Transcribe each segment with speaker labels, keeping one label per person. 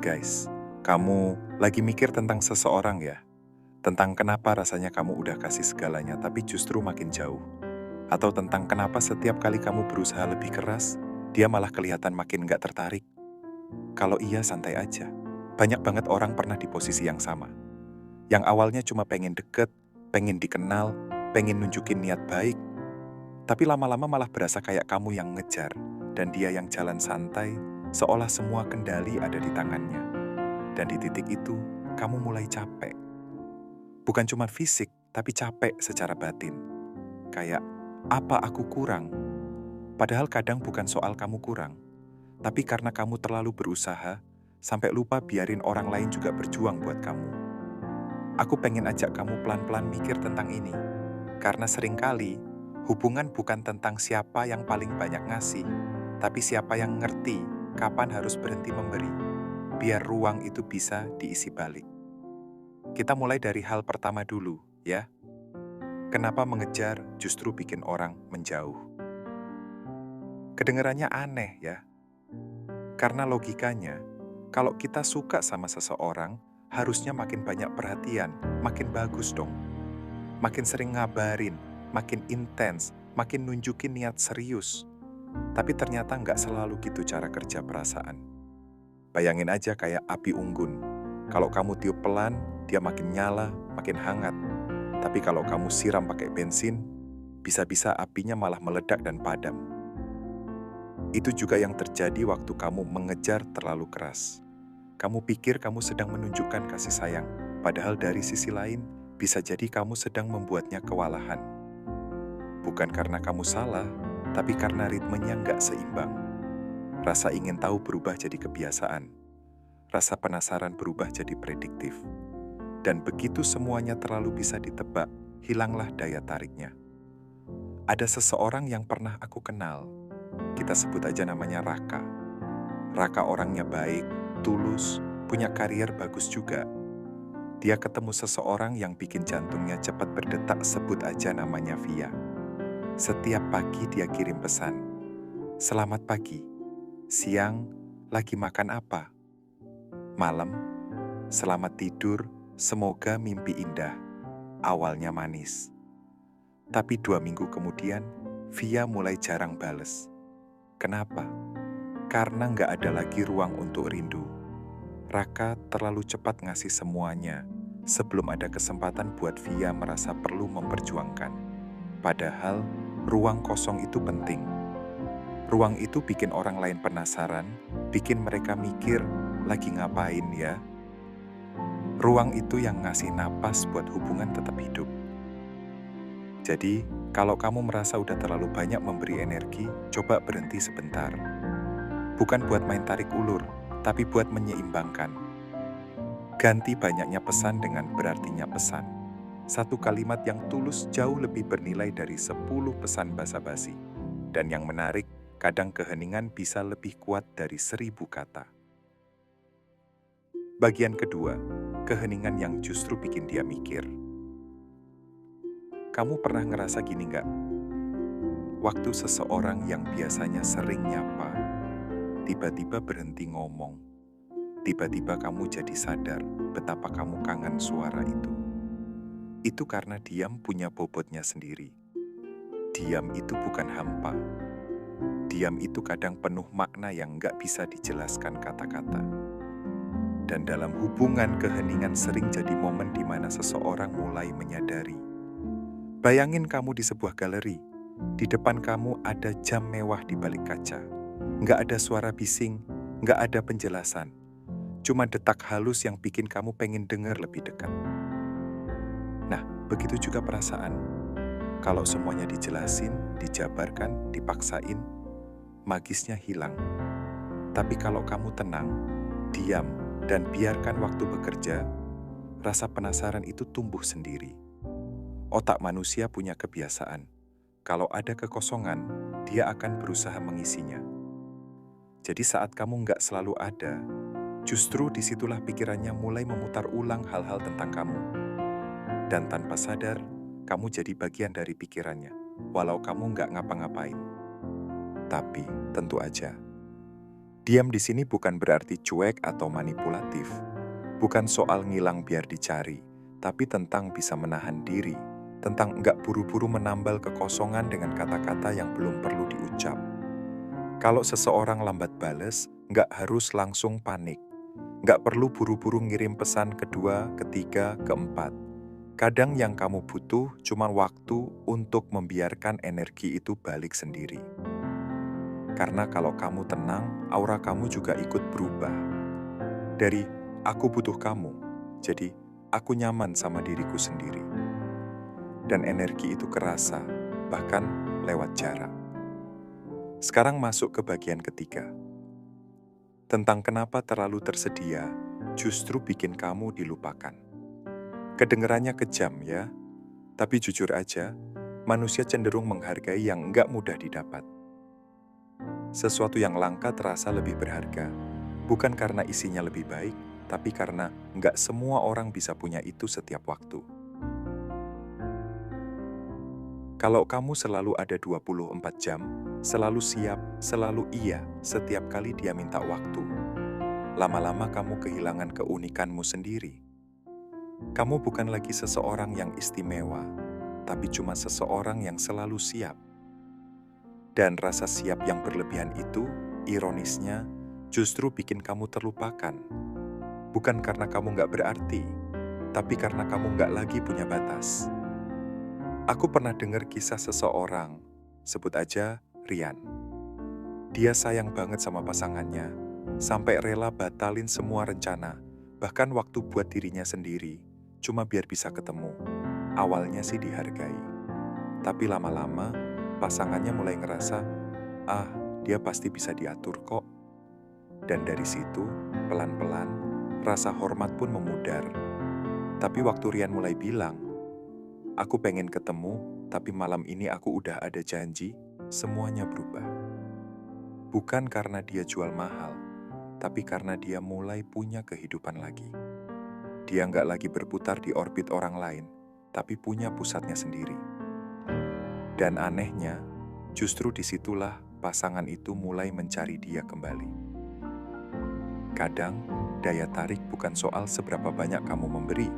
Speaker 1: Guys, kamu lagi mikir tentang seseorang ya? Tentang kenapa rasanya kamu udah kasih segalanya tapi justru makin jauh? Atau tentang kenapa setiap kali kamu berusaha lebih keras, dia malah kelihatan makin gak tertarik? Kalau iya santai aja. Banyak banget orang pernah di posisi yang sama. Yang awalnya cuma pengen deket, pengen dikenal, pengen nunjukin niat baik. Tapi lama-lama malah berasa kayak kamu yang ngejar, dan dia yang jalan santai, seolah semua kendali ada di tangannya. Dan di titik itu, kamu mulai capek. Bukan cuma fisik, tapi capek secara batin. Kayak, apa aku kurang? Padahal kadang bukan soal kamu kurang, tapi karena kamu terlalu berusaha, sampai lupa biarin orang lain juga berjuang buat kamu. Aku pengen ajak kamu pelan-pelan mikir tentang ini. Karena seringkali, hubungan bukan tentang siapa yang paling banyak ngasih, tapi siapa yang ngerti kapan harus berhenti memberi, biar ruang itu bisa diisi balik. Kita mulai dari hal pertama dulu, ya. Kenapa mengejar justru bikin orang menjauh? Kedengarannya aneh ya, karena logikanya, kalau kita suka sama seseorang, harusnya makin banyak perhatian, makin bagus dong. Makin sering ngabarin, makin intens, makin nunjukin niat serius. Tapi ternyata nggak selalu gitu cara kerja perasaan. Bayangin aja kayak api unggun. Kalau kamu tiup pelan, dia makin nyala, makin hangat. Tapi kalau kamu siram pakai bensin, bisa-bisa apinya malah meledak dan padam. Itu juga yang terjadi waktu kamu mengejar terlalu keras. Kamu pikir kamu sedang menunjukkan kasih sayang, padahal dari sisi lain, bisa jadi kamu sedang membuatnya kewalahan. Bukan karena kamu salah, tapi karena ritmenya nggak seimbang. Rasa ingin tahu berubah jadi kebiasaan. Rasa penasaran berubah jadi prediktif. Dan begitu semuanya terlalu bisa ditebak, hilanglah daya tariknya. Ada seseorang yang pernah aku kenal. Kita sebut aja namanya Raka. Raka orangnya baik, tulus, punya karier bagus juga. Dia ketemu seseorang yang bikin jantungnya cepat berdetak, sebut aja namanya Via. Setiap pagi dia kirim pesan. Selamat pagi. Siang, lagi makan apa? Malam, selamat tidur, semoga mimpi indah. Awalnya manis. Tapi 2 minggu kemudian, Via mulai jarang bales. Kenapa? Karena nggak ada lagi ruang untuk rindu. Raka terlalu cepat ngasih semuanya, sebelum ada kesempatan buat Via merasa perlu memperjuangkan. Padahal, ruang kosong itu penting. Ruang itu bikin orang lain penasaran, bikin mereka mikir, lagi ngapain ya? Ruang itu yang ngasih napas buat hubungan tetap hidup. Jadi, kalau kamu merasa udah terlalu banyak memberi energi, coba berhenti sebentar. Bukan buat main tarik ulur, tapi buat menyeimbangkan. Ganti banyaknya pesan dengan berartinya pesan. Satu kalimat yang tulus jauh lebih bernilai dari 10 pesan basa-basi. Dan yang menarik, kadang keheningan bisa lebih kuat dari 1000 kata. Bagian kedua, keheningan yang justru bikin dia mikir. Kamu pernah ngerasa gini nggak? Waktu seseorang yang biasanya sering nyapa, tiba-tiba berhenti ngomong. Tiba-tiba kamu jadi sadar betapa kamu kangen suara itu. Itu karena diam punya bobotnya sendiri. Diam itu bukan hampa. Diam itu kadang penuh makna yang nggak bisa dijelaskan kata-kata. Dan dalam hubungan, keheningan sering jadi momen di mana seseorang mulai menyadari. Bayangin kamu di sebuah galeri. Di depan kamu ada jam mewah di balik kaca. Nggak ada suara bising, nggak ada penjelasan. Cuma detak halus yang bikin kamu pengen dengar lebih dekat. Nah, begitu juga perasaan. Kalau semuanya dijelasin, dijabarkan, dipaksain, magisnya hilang. Tapi kalau kamu tenang, diam, dan biarkan waktu bekerja, rasa penasaran itu tumbuh sendiri. Otak manusia punya kebiasaan. Kalau ada kekosongan, dia akan berusaha mengisinya. Jadi saat kamu nggak selalu ada, justru disitulah pikirannya mulai memutar ulang hal-hal tentang kamu. Dan tanpa sadar, kamu jadi bagian dari pikirannya, walau kamu nggak ngapa-ngapain. Tapi tentu aja, Diam di sini bukan berarti cuek atau manipulatif. Bukan soal ngilang biar dicari, tapi tentang bisa menahan diri, tentang nggak buru-buru menambal kekosongan dengan kata-kata yang belum perlu diucap. Kalau seseorang lambat bales, nggak harus langsung panik. Nggak perlu buru-buru ngirim pesan kedua, ketiga, keempat. Kadang yang kamu butuh cuma waktu untuk membiarkan energi itu balik sendiri. Karena kalau kamu tenang, aura kamu juga ikut berubah. Dari "aku butuh kamu", jadi "aku nyaman sama diriku sendiri". Dan energi itu kerasa, bahkan lewat jarak. Sekarang masuk ke bagian ketiga. Tentang kenapa terlalu tersedia, justru bikin kamu dilupakan. Kedengerannya kejam ya, tapi jujur aja, manusia cenderung menghargai yang nggak mudah didapat. Sesuatu yang langka terasa lebih berharga, bukan karena isinya lebih baik, tapi karena nggak semua orang bisa punya itu setiap waktu. Kalau kamu selalu ada 24 jam, selalu siap, selalu iya, setiap kali dia minta waktu, lama-lama kamu kehilangan keunikanmu sendiri. Kamu bukan lagi seseorang yang istimewa, tapi cuma seseorang yang selalu siap. Dan rasa siap yang berlebihan itu, ironisnya, justru bikin kamu terlupakan. Bukan karena kamu nggak berarti, tapi karena kamu nggak lagi punya batas. Aku pernah dengar kisah seseorang, sebut aja Rian. Dia sayang banget sama pasangannya, sampai rela batalin semua rencana, bahkan waktu buat dirinya sendiri, cuma biar bisa ketemu. Awalnya sih dihargai, tapi lama-lama pasangannya mulai ngerasa, dia pasti bisa diatur kok. Dan dari situ, pelan-pelan, rasa hormat pun memudar. Tapi waktu Rian mulai bilang, "Aku pengen ketemu, tapi malam ini aku udah ada janji", semuanya berubah. Bukan karena dia jual mahal, tapi karena dia mulai punya kehidupan lagi. Dia nggak lagi berputar di orbit orang lain, tapi punya pusatnya sendiri. Dan anehnya, justru disitulah pasangan itu mulai mencari dia kembali. Kadang, daya tarik bukan soal seberapa banyak kamu memberi,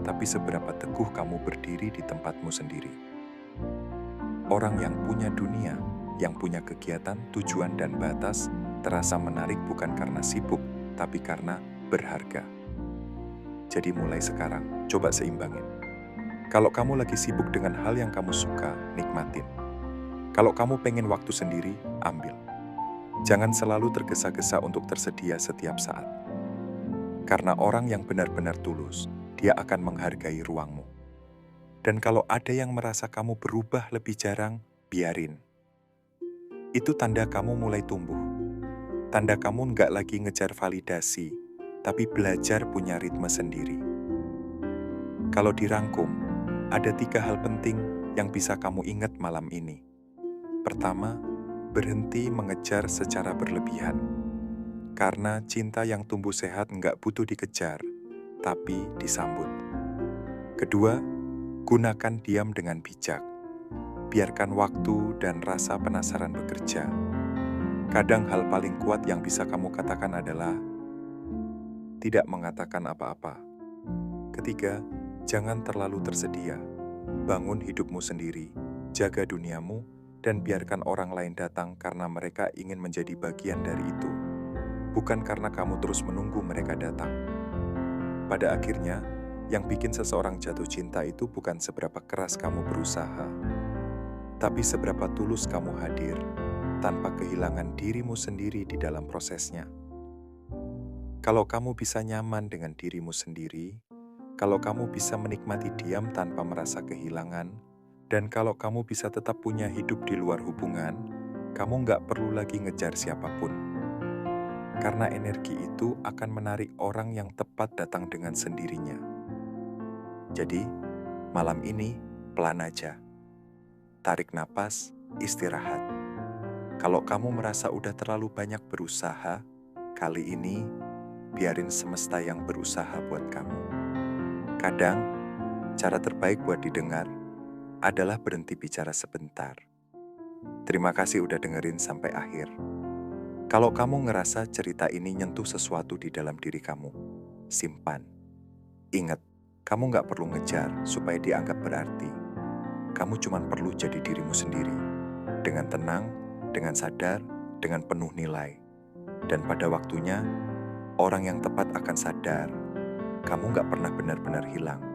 Speaker 1: tapi seberapa teguh kamu berdiri di tempatmu sendiri. Orang yang punya dunia, yang punya kegiatan, tujuan, dan batas, terasa menarik bukan karena sibuk, tapi karena berharga. Jadi mulai sekarang, coba seimbangin. Kalau kamu lagi sibuk dengan hal yang kamu suka, nikmatin. Kalau kamu pengen waktu sendiri, ambil. Jangan selalu tergesa-gesa untuk tersedia setiap saat. Karena orang yang benar-benar tulus, dia akan menghargai ruangmu. Dan kalau ada yang merasa kamu berubah lebih jarang, biarin. Itu tanda kamu mulai tumbuh. Tanda kamu nggak lagi ngejar validasi, tapi belajar punya ritme sendiri. Kalau dirangkum, ada 3 hal penting yang bisa kamu ingat malam ini. Pertama, berhenti mengejar secara berlebihan. Karena cinta yang tumbuh sehat nggak butuh dikejar, tapi disambut. Kedua, gunakan diam dengan bijak. Biarkan waktu dan rasa penasaran bekerja. Kadang hal paling kuat yang bisa kamu katakan adalah tidak mengatakan apa-apa. Ketiga, jangan terlalu tersedia. Bangun hidupmu sendiri, jaga duniamu, dan biarkan orang lain datang karena mereka ingin menjadi bagian dari itu. Bukan karena kamu terus menunggu mereka datang. Pada akhirnya, yang bikin seseorang jatuh cinta itu bukan seberapa keras kamu berusaha, tapi seberapa tulus kamu hadir, tanpa kehilangan dirimu sendiri di dalam prosesnya. Kalau kamu bisa nyaman dengan dirimu sendiri, kalau kamu bisa menikmati diam tanpa merasa kehilangan, dan kalau kamu bisa tetap punya hidup di luar hubungan, kamu nggak perlu lagi ngejar siapapun. Karena energi itu akan menarik orang yang tepat datang dengan sendirinya. Jadi, malam ini pelan aja. Tarik napas, istirahat. Kalau kamu merasa udah terlalu banyak berusaha, kali ini biarin semesta yang berusaha buat kamu. Kadang, cara terbaik buat didengar adalah berhenti bicara sebentar. Terima kasih udah dengerin sampai akhir. Kalau kamu ngerasa cerita ini nyentuh sesuatu di dalam diri kamu, simpan. Ingat, kamu nggak perlu ngejar supaya dianggap berarti. Kamu cuma perlu jadi dirimu sendiri. Dengan tenang, dengan sadar, dengan penuh nilai. Dan pada waktunya, orang yang tepat akan sadar. Kamu nggak pernah benar-benar hilang.